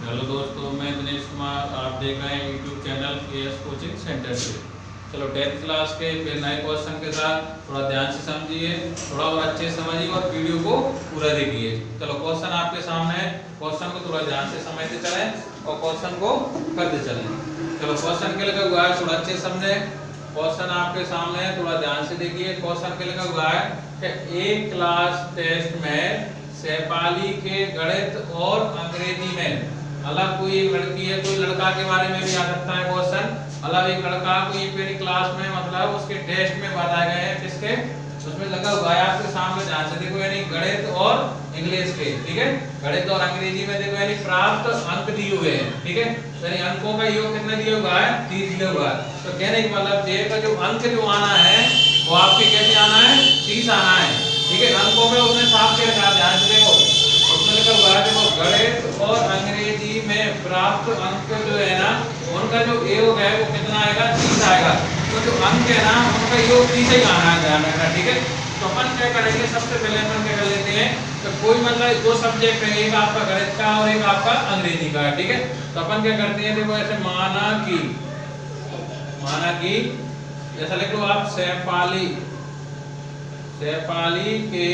Hello दोस्तों, मैं दिनेश कुमार। आप देख रहे हैं YouTube channel KS coaching centre से। चलो 10th क्लास के फिर नए क्वेश्चन के साथ थोड़ा ध्यान से समझिए, थोड़ा और अच्छे से समझिए और वीडियो को पूरा देखिए। चलो क्वेश्चन आपके सामने है, क्वेश्चन को थोड़ा ध्यान से समझते चलें और क्वेश्चन को करते चलें। चलो क्वेश्चन के लिखा हुआ है, थोड़ा अच्छे से समझे। क्वेश्चन आपके सामने है, थोड़ा ध्यान से देखिए। क्वेश्चन के लिखा हुआ है कि एक क्लास टेस्ट में सहपाली के गणित और अंग्रेजी में अलग कोई एक लड़की है, कोई लड़का के बारे में भी आ सकता है क्वेश्चन। अलग एक लड़का कोई पूरी क्लास में मतलब उसके टेस्ट में बताए गए हैं, किसके उसमें लगा हुआ है आपके सामने, ध्यान से देखो, यानी गणित और इंग्लिश के, ठीक है। गणित और अंग्रेजी में देखो यानी प्राप्त अंक दिए हुए हैं, ठीक है। यानी अंकों का योग कितना दिया हुआ है? 30 दिया हुआ है। तो कहने का मतलब जे का जो अंक जो आना है वो आपके कैसे आना है? 30 आना है, ठीक है। अंकों में उसने साफ के रखा, ध्यान से देखो उसमें लिखा हुआ है, देखो गणित और अंग्रेजी में प्राप्त अंक जो है ना उनका जो योग है वो कितना आएगा? 30 आएगा। तो जो अंक है ना उनका योग 30 ही आना है, ध्यान रखना, ठीक है। तो अपन क्या करेंगे, सबसे पहले अपन क्या कर लेते हैं, तो कोई मतलब दो सब्जेक्ट है, एक आपका गणित का और एक आपका अंग्रेजी का है, ठीक है। तो अपन क्या करते हैं, देखो ऐसे माना कि जैसा लिख लो आप, सहपाली के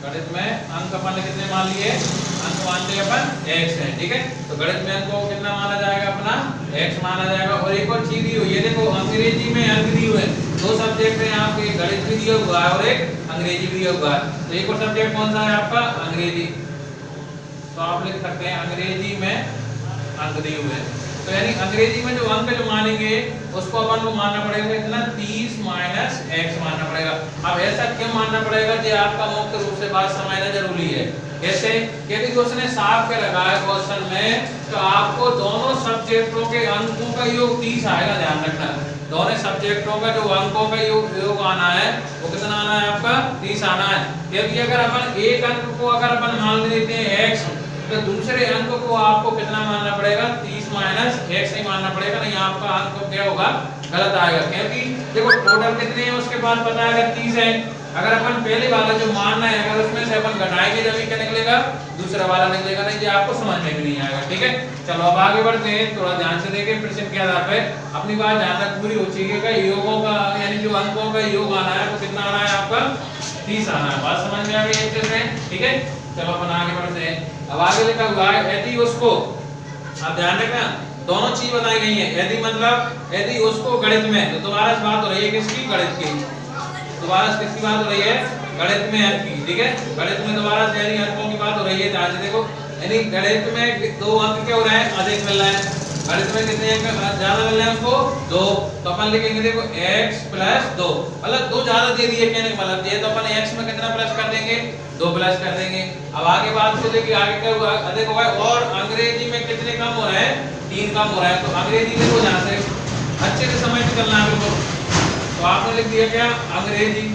गणित में अंक अपन ने कितने मान लिए? अंक मानते हैं अपन x है, ठीक है। तो गणित में अंक को कितना माना जाएगा? अपना x माना जाएगा। और एक और चीज दी हुई है, देखो अंग्रेजी में अंक दिए हुए हैं, दो सब्जेक्ट है यहाँ पे, गणित भी दिया हुआ है और एक अंग्रेजी भी दिया हुआ है। तो एक और सब्जेक्ट कौन सा है आपका? अंग्रेजी। तो आप लिख सकते हैं अंग्रेजी में अंक दिए हुए हैं। तो यानी अंग्रेजी में जो अंक जो मानेंगे उसको अपन को मानना पड़ेगा कितना? 30 माइनस x मानना पड़ेगा। अब ऐसा क्यों मानना पड़ेगा जी? आपका मुख्य रूप से बात समझना जरूरी है। कैसे? क्योंकि उसने साफ के रखा है क्वेश्चन में, तो आपको दोनों सब्जेक्टों के अंकों का योग 30 आएगा, ध्यान रखना। दोनों सब्जेक्टों का जो अंकों का योग आना है वो कितना आना है आपका? 30 आना है। क्योंकि अगर अपन एक अंक को अगर अपन मान लेते हैं x, तो दूसरे अंक को आपको कितना मानना पड़ेगा? 30 माइनस x ही मानना पड़ेगा, नहीं आपका अंक क्या होगा? गलत आएगा। क्योंकि देखो टोटल कितने हैं उसके बाद पता है, अगर 30 है, अगर अपन पहले वाला जो मानना है अगर उसमें से अपन घटाएंगे जब क्या निकलेगा? दूसरा वाला निकलेगा, नहीं ये आपको समझ में भी नहीं आएगा, ठीक है। चलो अब आगे बढ़ते हैं, थोड़ा ध्यान से देखें। प्रश्न के आधार पे अपनी बात जहां तक पूरी हो चुकी है, योगों का यानी जो अंकों का योग आना है वो कितना आना है आपका? 30 आना है। बात समझ में आ गई अच्छे से, ठीक है। चलो अपन आगे बढ़ते हैं। अब आगे लिखा हुआ है यदि उसको, अब ध्यान रखना दोनों चीज बताई गई है। यदि मतलब यदि उसको गणित में, तो दोबारा से बात हो रही है किसकी? गणित की। दोबारा से किसकी बात हो रही है? गणित में अंक की, ठीक है। गणित में दोबारा से यानी अंकों की बात हो रही है, ध्यान से देखो। यानी गणित में दो अंक क्या हो रहे हैं? अधिक मिल रहे हैं। गणित में कितने अंक ज्यादा मिल रहे हैं उसको? 2। तो अपन लिखेंगे देखो x + 2, मतलब 2 ज्यादा दे दिए, कहने का मतलब ये, तो अपन x में कितना प्लस कर देंगे? 2 प्लस कर देंगे। अब आगे बात को देखिए, आगे क्या हुआ? अधिक हुआ है। और अंग्रेजी में कितने कम हो रहे हैं? 3 कम हो रहा है। तो अंग्रेजी में हो जहां से अच्छे से समझ के चलना है बिल्कुल। तो आपने लिख दिया क्या? अंग्रेजी।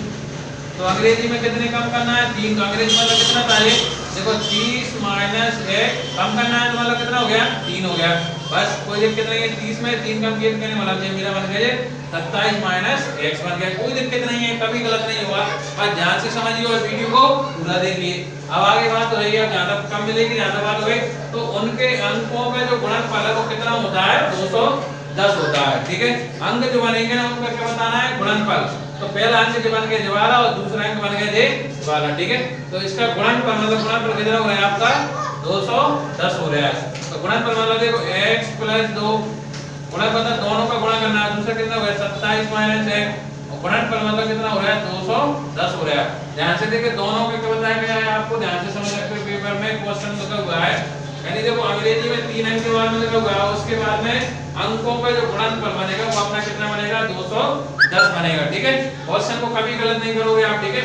तो अंग्रेजी में कितने कम करना है? 3। तो अंग्रेजी मतलब कितना था ये? देखो 30 माइनस 1 कम करना है, तो मतलब कितना हो गया? 3 हो गया। बस कोई दिक्कत नहीं है, 30 में 3 कम किए करने वाला ये मेरा बन गया 27 माइनस x बन गया। कोई दिक्कत नहीं है, कभी गलत नहीं हुआ। बस ध्यान से समझिए और वीडियो को पूरा देखिए। अब आगे बात हो रही है, जहां तक कम मिलेगी जहां तक बात हो गई, तो उनके अंकों में जो गुणनफल है वो कितना होता है? 210 होता है, ठीक है। अंक जो बनेंगे ना उनका क्या बताना है? गुणनफल। तो पहला अंक जो बन गया ज्वाला और दूसरा अंक बन गया ज्वाला, ठीक है। तो इसका गुणनफल मतलब गुणनफल कितना हो रहा है आपका? 210 हो रहा है। तो गुणनफल मतलब देखो x + 2, गुणनफल दोनों का गुणा करना है, दूसरा कितना हो गया? 27 माइनस 1, और गुणनफल मतलब कितना हो रहा है? 210 हो रहा है। ध्यान से देखिए दोनों का क्या बताया गया है आपको, ध्यान से समझ सकते हो। पेपर में क्वेश्चन लिखा हुआ है, यानी देखो अंग्रेजी में 3 अंक के बाद में लिखा हुआ है, उसके बाद में अंकों का जो गुणनफल बनेगा वो अपना कितना बनेगा? 210 बनेगा, ठीक है। क्वेश्चन को कभी गलत नहीं करोगे आप, ठीक है।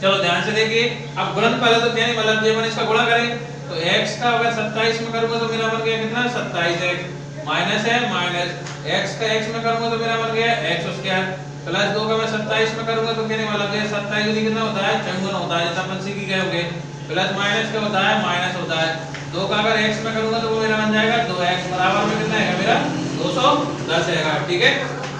चलो ध्यान से देखिए, अब गुणनफल है तो क्या नहीं मतलब ये अपन इसका गुणा करें, तो x का अगर 27 में करूंगा तो मेरा बन गया कितना? 27x माइनस है माइनस x का x में करूंगा तो मेरा बन गया x² प्लस 2 का मैं 27 में करूंगा तो कहने वाला है 27 कितना होता है? 54 होता है, जैसा अपन सीख गए होंगे। प्लस माइनस क्या होता है? माइनस होता है। 2 का अगर x में करूंगा तो वो मेरा बन जाएगा 2x बराबर में कितना है मेरा? 210 है, ठीक है।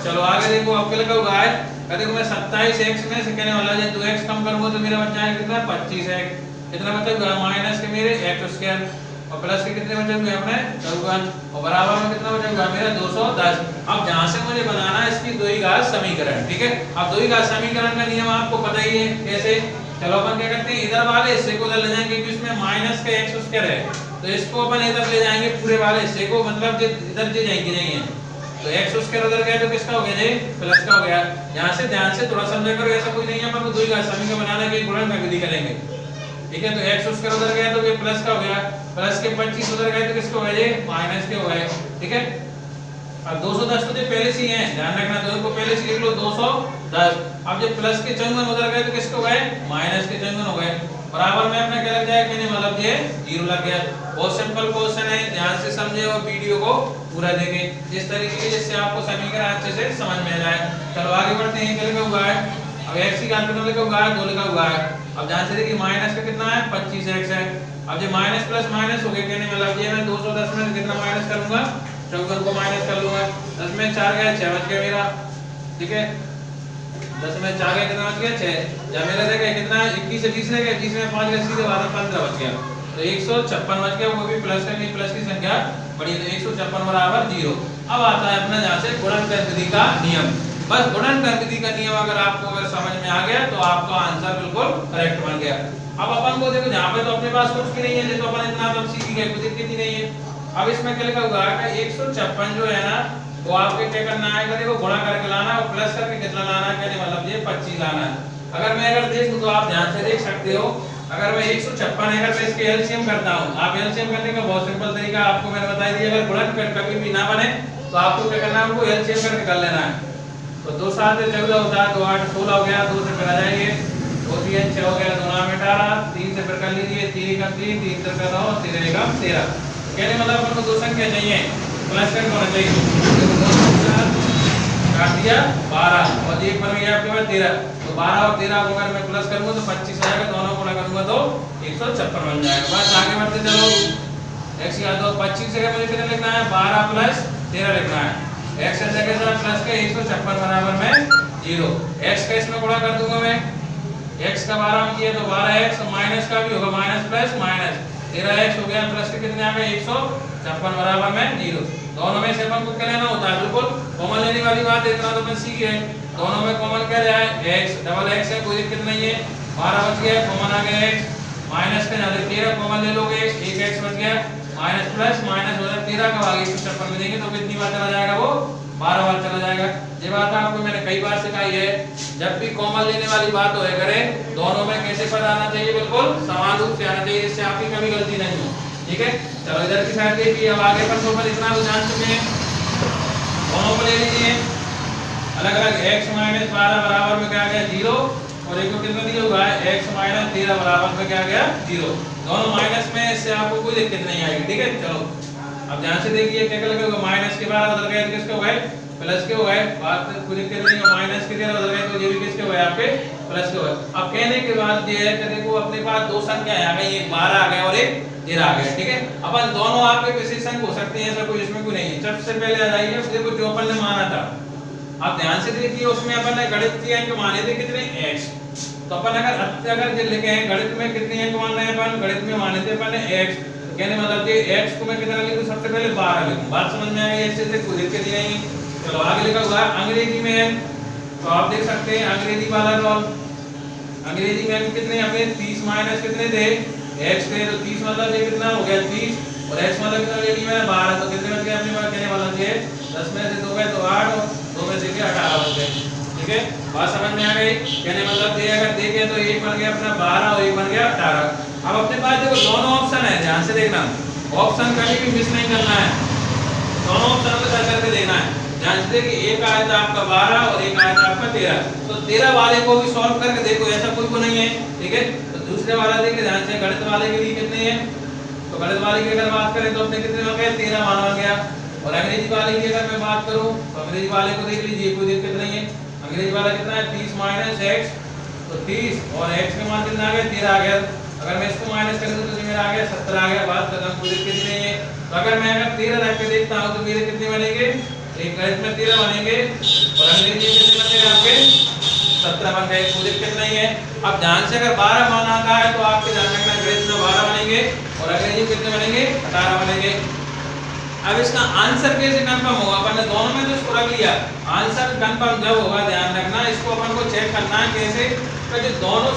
चलो आगे देखो, आपके लिखा हुआ है देखो मैं 27x में से कहने वाला है 2x कम करूंगा तो मेरा बन जाएगा कितना? 25x कितना बचा हुआ माइनस के मेरे x स्क्वायर और प्लस के कितने बचे हुए अपने 54 और बराबर में कितना बचा हुआ मेरा 210। अब जहां से मुझे बनाना है इसकी द्विघात समीकरण, ठीक है। अब द्विघात समीकरण का नियम आपको पता ही है कैसे। चलो अपन क्या करते हैं, इधर वाले हिस्से को उधर ले जाएंगे क्योंकि इसमें माइनस का x स्क्वायर है, तो इसको अपन इधर ले जाएंगे पूरे वाले हिस्से को, मतलब इधर जे जाएंगे नहीं है तो x स्क्वायर उधर गया तो किसका हो गया जी प्लस का हो गया। यहां से ध्यान से थोड़ा समझा करो, ऐसा कोई नहीं है अपन को द्विघात समीकरण बनाना है कि गुणन में विधि करेंगे, ठीक है। तो x स्क्वायर उधर गया तो ये प्लस का हो गया, प्लस के 25 उधर गए तो किसको हो गया जी माइनस के हो गए, ठीक है। अब 210 तो पहले से ही है, ध्यान रखना, तो इनको पहले से लिख लो 210। अब जब प्लस के 54 उधर गए तो किसको गए माइनस के 54 हो गए, बराबर में अपना क्या लग जाएगा कहने मतलब ये 0 लग गया। बहुत सिंपल क्वेश्चन है, ध्यान से समझे और वीडियो को पूरा देखें इस तरीके से जिससे आपको समीकरण अच्छे से समझ में आ जाए। चलो आगे बढ़ते हैं, क्या लिखा हुआ है अब x की कैलकुलेटर लिखा हुआ है 2 लिखा हुआ है। अब ध्यान से देखिए माइनस का कितना है 25x है। अब ये माइनस प्लस माइनस हो गया कहने मतलब ये मैं 210 में कितना माइनस करूंगा 54 को माइनस कर लूंगा, 10 में 4 गया 6 बच गया मेरा, ठीक है। 10 में 4 गया कितना बच गया 6, या मेरा देखिए कितना 21 से 20 रह गया, 20 में 5 गया सीधे 15 बच गया, तो 156 बच गया, वो भी प्लस का, नहीं प्लस की संख्या बड़ी, तो 156 बराबर 0। अब आता है अपना जहां से गुणनफल विधि का नियम। बस गुणनफल विधि का नियम अगर समझ में आ गया तो आपका आंसर बिल्कुल करेक्ट बन गया। अब अपन को देखो जहां पे तो अपने पास कुछ भी नहीं है, तो अपन इतना तो सीख गए, कुछ दिक्कत ही नहीं है। अब इसमें क्या लिखा हुआ है 156 जो है ना वो आपके क्या करना है, देखो गुणा करके लाना और प्लस करके कितना लाना है, कहने मतलब ये 25 लाना है। अगर देखूं तो आप ध्यान से देख सकते हो, अगर मैं 156 अगर मैं इसके एलसीएम करता हूं, आप एलसीएम करने का बहुत सिंपल तरीका आपको मैंने बता दिया। अगर गुणन कभी भी ना बने तो आपको क्या करना है, उनको एलसीएम करके कर लेना है। तो 2 7 से 14 होता है, 2 8 16 हो गया, 2 से फिर आ जाएंगे, 2 3 6 हो गया, 2 9 18, 3 से फिर कर लीजिए, 3 का 3, 3 से फिर 9, 3 का 13। कहने मतलब अपन को दो संख्या चाहिए प्लस करके होना चाहिए, देखो 2 काट दिया 12 और एक बन गया आपके पास 13, तो 12 और 13 को अगर मैं प्लस करूंगा तो 25 आ जाएगा, दोनों को करूंगा तो 156 बन जाएगा। बस आगे बढ़ते चलो, x याद हो 25 से मुझे कितना लिखना है 12 प्लस 13 लिखना है, x की जगह से प्लस के 156 बराबर में 0, x का इसमें गुणा कर दूंगा मैं, x का 12 में किया तो 12x, माइनस का भी होगा माइनस प्लस माइनस 13x हो गया, प्लस के कितने आ गए 156 बराबर में 0। दोनों में से अपन को क्या लेना होता है, बिल्कुल कॉमन लेने वाली बात है, इतना तो अपन सीख गए। दोनों में कॉमन क्या जाए x, डबल x है, कोई दिक्कत नहीं है, 12 बच गया, कॉमन आ गया x, माइनस के जाते 13 कॉमन ले लोगे, 1x बच गया, माइनस प्लस माइनस हो जाए 13 का भाग 156 में देंगे तो कितनी बार चला जाएगा वो 12 बार चला जाएगा। ये बात आपको मैंने कई बार सिखाई है, जब भी कॉमन लेने वाली बात होए करे दोनों में कैसे पद आना चाहिए, बिल्कुल समान रूप से आना चाहिए, जिससे आपकी कभी गलती नहीं हो, ठीक है। चलो इधर की साइड देखिए, अब आगे पर तो इतना तो जान चुके हैं, दोनों को ले लीजिए अलग अलग, x - 12 बराबर में क्या आ गया 0 और एक को कितना दिया हुआ है x - 13 बराबर में क्या आ गया 0, दोनों माइनस में, इससे आपको कोई दिक्कत नहीं आएगी, ठीक है। चलो अब ध्यान से देखिए क्या क्या लगेगा, माइनस के 12 बदल गए तो किसके हो गए प्लस के हो गए, बात कोई दिक्कत नहीं है, माइनस के 13 बदल गए तो ये भी किसके हो गए आपके प्लस के हो गए। अब कहने के बाद ये है कि देखो अपने पास दो संख्याएं आ गई, एक 12 आ गया और एक 13 आ गया, ठीक है। अपन दोनों आपके विशेषण हो सकते हैं, ऐसा कोई इसमें कोई नहीं है। सबसे पहले आ जाइए देखो जो अपन ने माना था, आप ध्यान से देखिए उसमें अपन ने गणित के अंक माने थे कितने x, तो अपन अगर जो लिखे हैं गणित में कितने अंक मान रहे हैं अपन, गणित में माने थे अपन x, कहने मतलब कि x को मैं कितना लिखूं, सबसे पहले 12 लिखूं, बात समझ में आ गई, ऐसे से कोई दिक्कत नहीं। चलो आगे लिखा हुआ है अंग्रेजी में है, तो आप देख सकते हैं अंग्रेजी वाला रोल, अंग्रेजी में कितने हमें 30 माइनस कितने थे x थे, तो 30 मतलब ये कितना हो गया 30 और x मतलब कितना ले लिया मैंने 12, तो कितने बच गए अपने पास, कहने वाला ये 10 में से 2 गए तो 8 और 2 में से 18 बच गए, ठीक है। बात समझ में आ गई, कहने मतलब ये अगर देखें तो एक बन गया अपना 12 और एक बन गया 18। अब अपने पास देखो दोनों ऑप्शन है, ध्यान से देखना, ऑप्शन कभी भी मिस नहीं करना है, दोनों ऑप्शन में सर्च करके देखना है। ध्यान से देखिए एक आया था आपका 12 और एक आया था आपका 13, तो 13 वाले को भी सॉल्व करके देखो, ऐसा कोई को नहीं है, ठीक है। तो दूसरे वाला देखिए ध्यान से, गणित वाले के लिए कितने हैं, तो गणित वाले की अगर बात करें तो अपने कितने हो गए 13 मान बन गया, और अंग्रेजी वाले की अगर मैं बात करूं तो अंग्रेजी वाले को देख लीजिए, कोई दिक्कत नहीं है। अंग्रेजी वाला कितना है 30 माइनस x, तो 30 और x के मान कितना आ गया 13 आ गया, अगर मैं इसको माइनस कर दूं तो मेरा आ गया 17 आ गया, बात खत्म, कोई दिक्कत नहीं है। तो अगर मैं अगर 13 रख के देखता हूं तो मेरे कितने बनेंगे, एक गणित में 13 बनेंगे और अंग्रेजी में कितने बनेंगे आपके 17 बन गए, कोई दिक्कत नहीं है। अब ध्यान से अगर 12 मान आता है तो आपके ध्यान रखना बनेंगे और अंग्रेजी में कितने बनेंगे 18 बनेंगे। अब इसका आंसर कैसे कंफर्म होगा, अपन ने दोनों में तो इसको रख लिया, आंसर कंफर्म जब होगा ध्यान रखना इसको अपन को चेक करना है कैसे, तो जो दोनों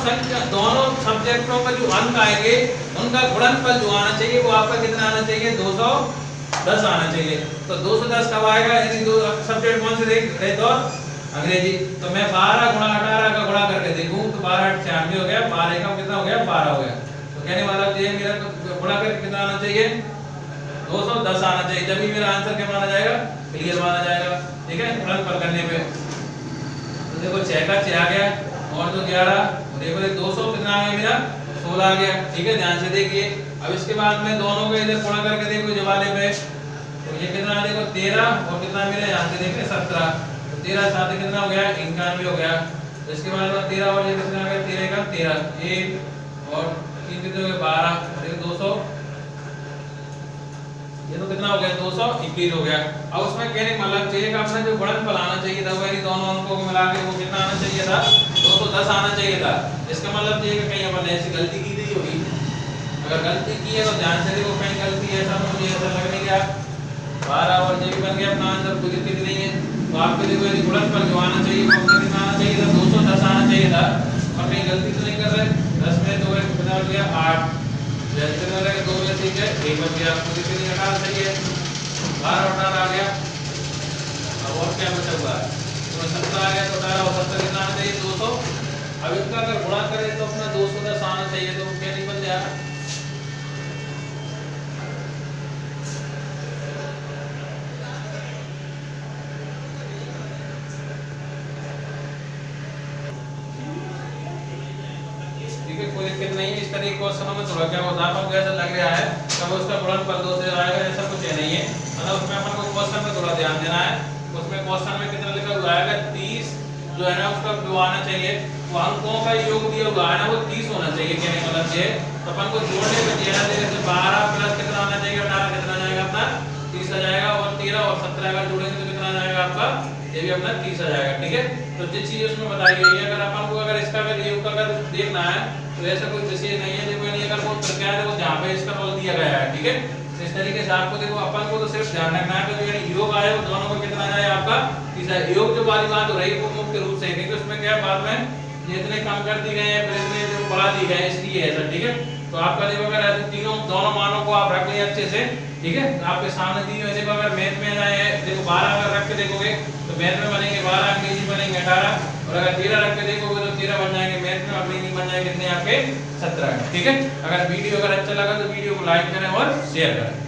सब्जेक्टों का जो अंक आएंगे उनका गुणनफल जो आना चाहिए वो आपका कितना आना चाहिए 210 आना चाहिए। तो 210 कब आएगा, यदि दो सब्जेक्ट कौन से रहे तो अंग्रेजी, तो मैं 12 गुणा 18 का गुणा करके देखूं तो 12 8 96 हो गया, 12 एकम कितना हो गया 12 हो गया। तो कहने वाला ये मेरा गुणा करके कितना आना चाहिए 210 आना चाहिए, जब भी मेरा आंसर क्या माना जाएगा क्लियर माना जाएगा। ठीक है, गुणनफल करने पे तो देखो 6 का 6 आ गया और जो 11 देखो 200 कितना आ गया मेरा 16 आ गया। ठीक है, ध्यान से देखिए। अब इसके बाद में दोनों को इधर गुणा करके देखो जवाले पे, तो ये कितना देखो 13 और कितना मेरे यहाँ से देखिए 17, तो 13 साथ कितना हो गया 91 हो गया। तो इसके बाद में 13 और ये कितना आ गया 13 का 13 1 और 3 कितने हो गए 12, देखो 200 ये तो कितना हो गया 221 हो गया। अब उसमें कहने का मतलब चाहिए कि आपने जो गुणनफल आना चाहिए था वही दोनों अंकों को मिला के वो कितना आना चाहिए था 210 आना चाहिए था। इसका मतलब चाहिए कि कहीं अपन ने ऐसी गलती की थी होगी, अगर गलती की है तो ध्यान से देखो कहीं गलती ऐसा तो मुझे ऐसा लग नहीं गया 12 और ये भी बन गया अपना आंसर, कोई दिक्कत नहीं है। तो आपके देखो यदि गुणनफल जो आना चाहिए वो कितना आना चाहिए था 210 आना चाहिए था, और कहीं गलती तो नहीं कर रहे। 10 में 2 कितना हो गया 8, जैसे मेरे 2 में ठीक है 1 बच गया, मुझे कितनी घटा चाहिए 12 और 18 आ गया। अब और क्या बचा हुआ है तो 70 आ गया, तो 18 और 70 कितना आना चाहिए 200। अब इसका अगर गुणा करें तो अपना 210 आना चाहिए, तो क्या नहीं बन जाएगा कोई दिक्कत नहीं है। इस तरह के क्वेश्चनों में थोड़ा क्या होता है आपको ऐसा लग रहा है तब उसका गुणनफल 2 से आएगा, ऐसा कुछ है नहीं है। मतलब उसमें अपन को क्वेश्चन में थोड़ा ध्यान देना है। उसमें क्वेश्चन में कितना लिखा हुआ आएगा 30 जो है ना उसका जो आना चाहिए वो अंकों का योग दिया हुआ है ना वो 30 होना चाहिए। कहने का मतलब ये तो अपन को जोड़ने में दिया है जैसे 12 प्लस कितना आना चाहिए 18 कितना जाएगा अपना 30 आ जाएगा, और 13 और 17 अगर जोड़ेंगे तो कितना जाएगा आपका ये भी अपना 30 आ जाएगा। ठीक है, तो जिस चीज उसमें बताई गई है अगर अपन को अगर इसका अगर योग का अगर देखना है तो ऐसा कोई विशेष नहीं है, देखो नहीं अगर वो प्रक्रिया है वो जहाँ पे इसका रोल दिया गया है। ठीक है, इस तरीके से आपको देखो अपन को तो सिर्फ ध्यान रखना है कि जो योग आया वो दोनों को कितना जाए आपका 30 योग जो वाली बात हो रही है वो मुख्य रूप से क्योंकि उसमें क्या बाद में ये इतने कम कर दी गए हैं फिर इतने जो बढ़ा दी गए इसलिए ऐसा। ठीक है, तो आपका देखो अगर तीनों दोनों मानों को आप रख लें अच्छे से, ठीक है, आपके सामने दी हुई देखो अगर मैथ में जाए देखो 12 अगर रख के देखोगे तो मैथ में बनेंगे 12, अंग्रेजी बनेंगे 18, और अगर 13 रख के देखोगे तो 13 बन जाएंगे मैथ में, अंग्रेजी बन जाएंगे कितने आपके 17। ठीक है, अगर वीडियो अगर अच्छा लगा तो वीडियो को लाइक करें और शेयर करें।